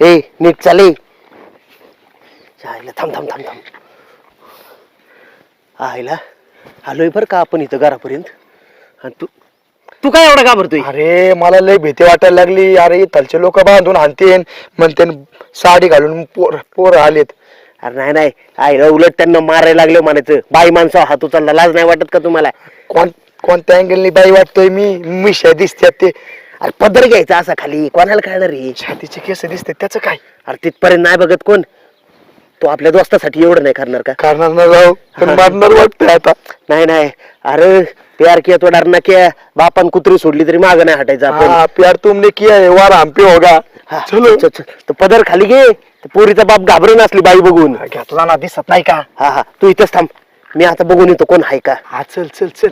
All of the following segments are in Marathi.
ए नीट चाले. थांब थांब थांब थांब. आईला आलोय बर का आपण इथं घरापर्यंत. आणि तू तू काय एवढा घाबरतोय? अरे मला लय भीती वाटायला लागली. अरे इथलचे लोक बांधून आणतेन म्हणते साडी घालून पोर आलेत. अरे नाही नाही आईला उलट त्यांना मारायला लागलं म्हणायचं. बाई माणसा हात उचलला लाज नाही वाटत का तुम्हाला? कोणत्या अँगलनी बाई वाटतोय मी? मिशा दिसतात ते. अरे पदर घ्यायचा असा खाली कोणाला कळणार रे? छातीचे केस दिसतात त्याचं काय? अरे तिथपर्यंत नाही बघत कोण. तो आपल्या दोस्तासाठी एवढं नाही करणार का? करणार ना राव पण मारणार वाटतंय आता. नाही नाही अरे प्यार किया तो डरना किया. बापान कुत्री सोडली तरी मागं नाही हटायचं आपण. प्यार तुमने किया है वार हम पे होगा. चलो तो पदर खाली घे. पोरीचा बाप घाबरून असली बाई बघून. तुला ना दिसत नाही का? हा हा तू इथंच थांब. मी आता बघून येतो कोण आहे का. हा चल चल चल.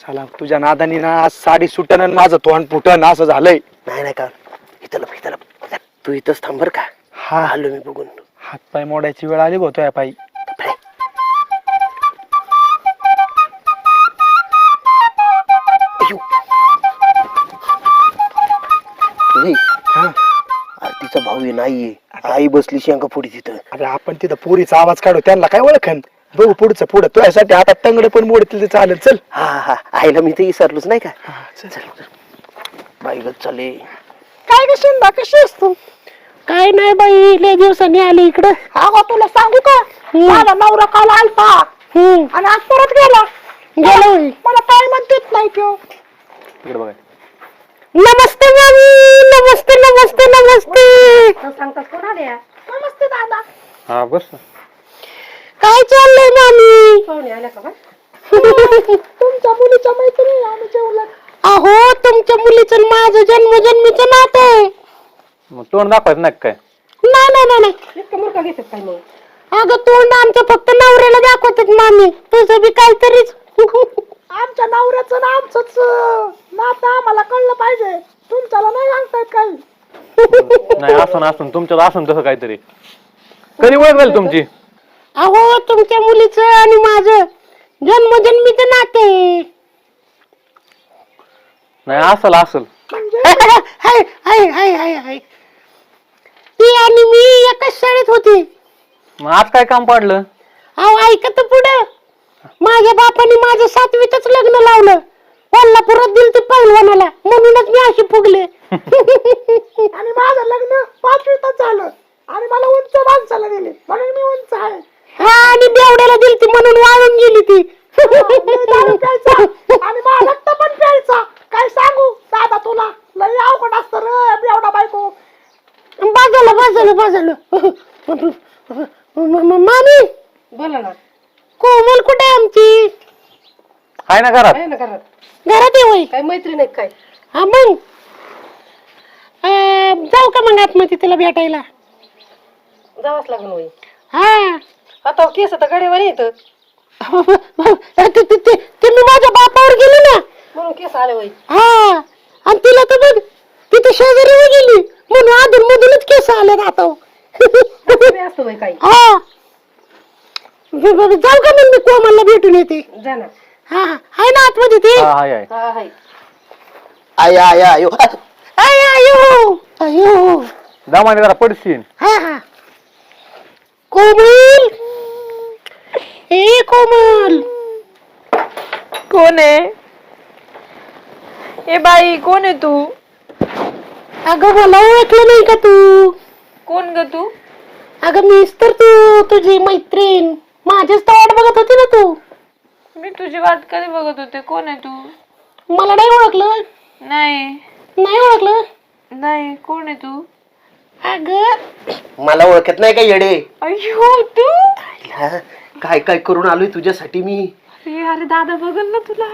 साला तुझ्या नादानी ना आज साडी सुटन आणि माझं तोंड फुटन असं झालंय. नाही नाही का इथं लप इथं लप. तू इथंच थांब बर का. हा आलो मी बघून. हात पाय मोडायची वेळ आली होतो या पायी. अरे तिचा भाऊ नाहीये. आई बसली शेंगा पुढे तिथं. अरे आपण तिथं पोरीचा आवाज काढू त्यांना काय ओळखन. बघू पुढचं पुढं तुझ्यासाठी आता तंगड पण मोडतील ते चालेल. चल. हा हा आईला मी ते विसरलोच नाही का. चल बाई ग चाले. काय ग शिंदा कशी असतो? काय नाही बाई लय दिवसांनी आले इकडं. अगं तुला सांगू का माझा नवरा काल आलता आणि आज परत गेला. गेलो मला काय म्हणतेच नाही तो. इकडे बघा. नमस्ते मामी. नमस्ते नमस्ते नमस्ते. सांगतात कोण आले? नमस्ते दादा. हा बस. काय चाललंय मामी? पाहुणे आल्या का? तुमच्या मुलीच्या मैत्रिणी आम्ही जेवलं. अहो तुमच्या मुलीचं माझं जन्मजन्मीचं नातं आहे. मग तोंड दाखवायचं नाही काय? नाही नाही नाही नाही. इतकं मुलगा घेतात काय मग? अगं तोंड आमचं फक्त नवऱ्याला दाखवतात मामी. तुझं बी काहीतरीच. आमच्या नवऱ्याचं ना आमचंच नातं आम्हाला कळलं पाहिजे. तुमच्याला नाही सांगतायत काही. नाही असं असून तुमच्यात असून तसं काहीतरी कधी ओळख झाली तुमची? अहो तुमच्या मुलीचं आणि माझं जन्मजन्मीचं नातं आहे. नाही असल असल. हाय हाय हाय हाय हाय. ती आणि मी एकाच शाळेत होती. मग आज काय काम पडलं? अहो ऐका तर पुढं. माझ्या बापाने माझं 7वीतच लग्न लावलं. कोल्हापुरात दिल ते पहिलवानाला म्हणूनच मी अशी फुगले. आणि माझं लग्न 5वीतच झालं आणि मला उंच माणसाला दिले म्हणून मी उंच आहे. हा आणि बेवड्याला दिल ती म्हणून वाळून गेली ती. दारू प्यायचा आणि मला रक्त पण प्यायचा. काय सांगू दादा तुला लय अवघड असतं रे एवढा बायको. बाजूला मामी बोला ना. कोमल कुठे आहे आमची? आहे ना घरात. आहे ना घरात. घरात आहे होय. काय मैत्रीण आहे काय? हा मग जाऊ का मग आतमध्ये तिला भेटायला? जावंच लागून होई. हा आता केस आता गडेवर येतं ते मी माझ्या बापावर गेली ना म्हणून केस आले होई. हा आणि तिला तर बघ तिथे शेजारी गेली म्हणून अधून मधूनच केस आले आता. असतो होई काही. हा जाऊ का मग मी कोमलला भेटून येते. जा ना. हा हा आहे ना आतमध्ये ते. हा आहे हा हाय. आय आय आयो. आय आयो आयो. दमाने जरा पडशील. हा हा कोमल. ए कोमल. कोण आहे? ए बाई कोण आहे तू? अगं मला ओळखलं नाही का तू? कोण ग तू? अगं मीच तर तू तुझी मैत्रीण. माझीच तर वाट बघत होती ना तू. मी तुझी वाट कधी बघत होते. कोण आहे तू? मला नाही ओळखलं? नाही नाही ओळखलं? नाही कोण आहे तू? अगं मला ओळखत नाही का येडे? अय्यो तू. आईला, काय काय करून आलोय तुझ्यासाठी मी. अरे दादा बघल ना तुला.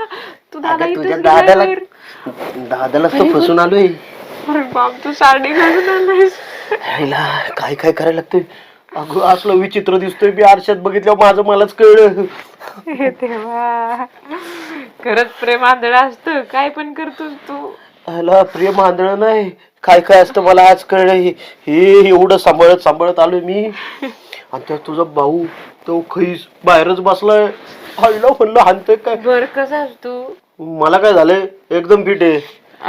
तू दादा अगं, तुझ्या इथेच दादाला गेलाय. दादालाच तर फसून आलोय. अरे बाप तू साडी घालून आलायस. आईला काय काय करायला लागतंय. अगं असलं विचित्र दिसतोय. मी आरशात बघितल्यावर माझं मलाच कळलं. हे देवा खरंच प्रेम आंधळ असतं. काय पण करतोस तू. आईला प्रेम आंधळ नाही काय काय असतं मला आज कळलं. हे एवढं सांभाळत सांभाळत आलोय मी. आणि त्यात तुझा भाऊ तो खैस बाहेरच बसलाय. आईला म्हणलं हाणतोय काय. बर कसास तू? मला काय झालंय एकदम फिट आहे.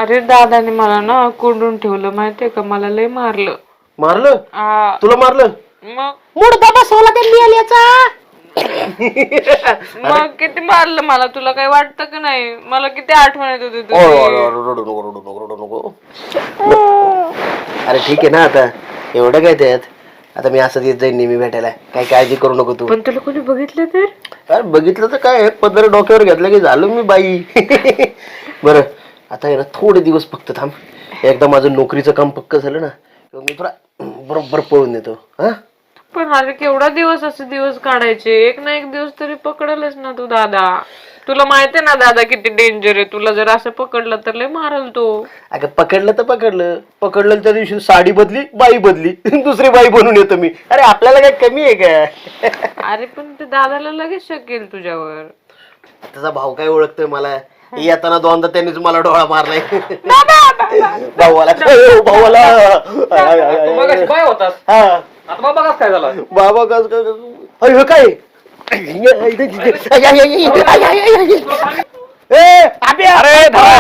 अरे दादाने मला ना कोंडून ठेवलं माहितीये का, मला लय मारलं. मारलं? आ, तुला मारलं? मग मुडदा बसवला त्या मेल्याचा. मग किती मारलं मला, तुला काही वाटतं का नाही? मला किती आठवण येत होती तुझी. रडू नको रडू नको रडू नको. अरे ठीक आहे ना, आता एवढं काय त्यात. आता मी असं येत जाईन नेहमी भेटायला, काही काळजी करू नको तू. पण तुला कोणी बघितलं तर? अरे बघितलं तर काय, पदर डोक्यावर घेतलं की झालो मी बाई. बरं आता आहे ना थोडे दिवस फक्त थांब, एकदा माझं नोकरीचं काम पक्क झालं ना मी तुला बरोबर पळून देतो. हा पण अरे केवढा दिवस असे दिवस काढायचे, एक ना एक दिवस तरी पकडलच ना तू दादा. तुला माहितीये ना दादा किती डेंजर आहे, तुला जर असं पकडलं तर लय मारल तो. अगं पकडलं तर पकडलं त्या दिवशी साडी बदली बाई बदली दुसरी बाई बनून येतो मी. अरे आपल्याला काय कमी आहे का? अरे पण ते दादाला लगेच शक येईल तुझ्यावर. त्याचा भाऊ काय ओळखतोय मला, येताना दोनदा त्यांनीच मला डोळा मारलाय. भाऊला भाऊला काय होतात हा आता बाबा कसं काय झालं? बाबा कस काय अरे धरा.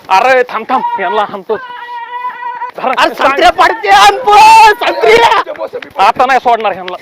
अरे थांब थांब, यांना थांबतो. संत्र्या पडते आता नाही सोडणार ह्यांना.